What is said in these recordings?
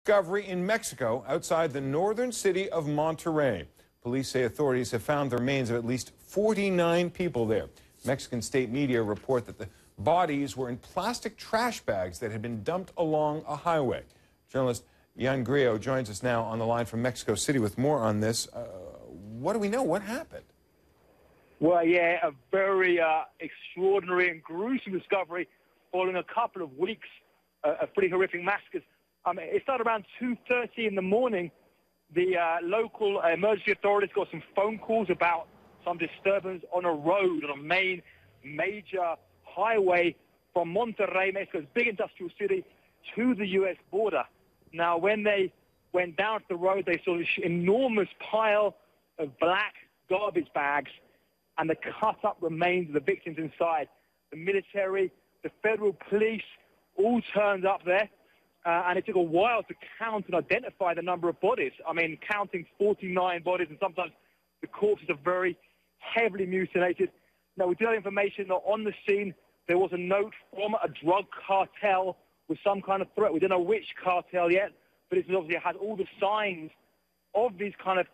Discovery in Mexico outside the northern city of Monterrey. Police say authorities have found the remains of at least 49 people there. Mexican state media report that the bodies were in plastic trash bags that had been dumped along a highway. Journalist Jan Grillo joins us now on the line from Mexico City with more on this. What do we know? What happened? Well, yeah, a very extraordinary and gruesome discovery following a couple of weeks of pretty horrific massacres. It started around 2:30 in the morning. The local emergency authorities got some phone calls about some disturbance on a road, on a major highway from Monterrey, Mexico's big industrial city, to the U.S. border. Now, when they went down to the road, they saw this enormous pile of black garbage bags and the cut-up remains of the victims inside. The military, the federal police all turned up there. And it took a while to count and identify the number of bodies. I mean, counting 49 bodies, and sometimes the corpses are very heavily mutilated. Now, we do have information that on the scene there was a note from a drug cartel with some kind of threat. We don't know which cartel yet, but it obviously had all the signs of these kind of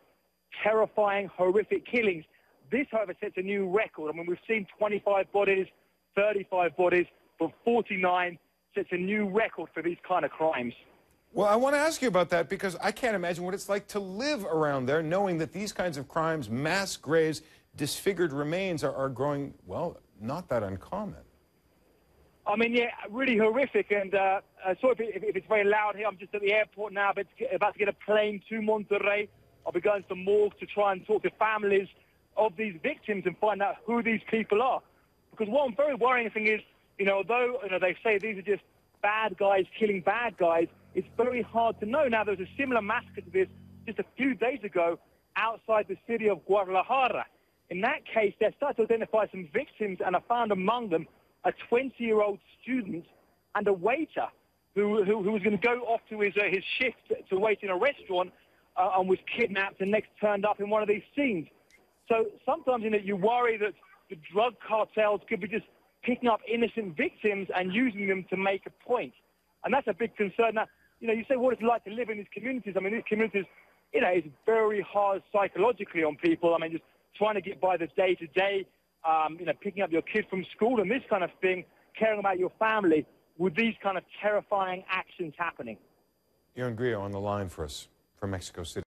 terrifying, horrific killings. This, however, sets a new record. I mean, we've seen 25 bodies, 35 bodies, but 49 sets a new record for these kind of crimes. Well, I want to ask you about that because I can't imagine what it's like to live around there knowing that these kinds of crimes, mass graves, disfigured remains are growing, well, not that uncommon. I mean, yeah, really horrific. And sorry if it's very loud here. I'm just at the airport now, but about to get a plane to Monterrey. I'll be going to the morgue to try and talk to families of these victims and find out who these people are. Because one very worrying thing is, although they say these are just bad guys killing bad guys, it's very hard to know. Now, there was a similar massacre to this just a few days ago outside the city of Guadalajara. In that case, they started to identify some victims, and I found among them a 20-year-old student and a waiter who was going to go off to his shift to wait in a restaurant and was kidnapped and next turned up in one of these scenes. So sometimes, you worry that the drug cartels could be just picking up innocent victims and using them to make a point. And that's a big concern. Now, you say what it's like to live in these communities. I mean, these communities, it's very hard psychologically on people. I mean, just trying to get by the day-to-day, picking up your kid from school and this kind of thing, caring about your family with these kind of terrifying actions happening. Jan Grillo on the line for us from Mexico City.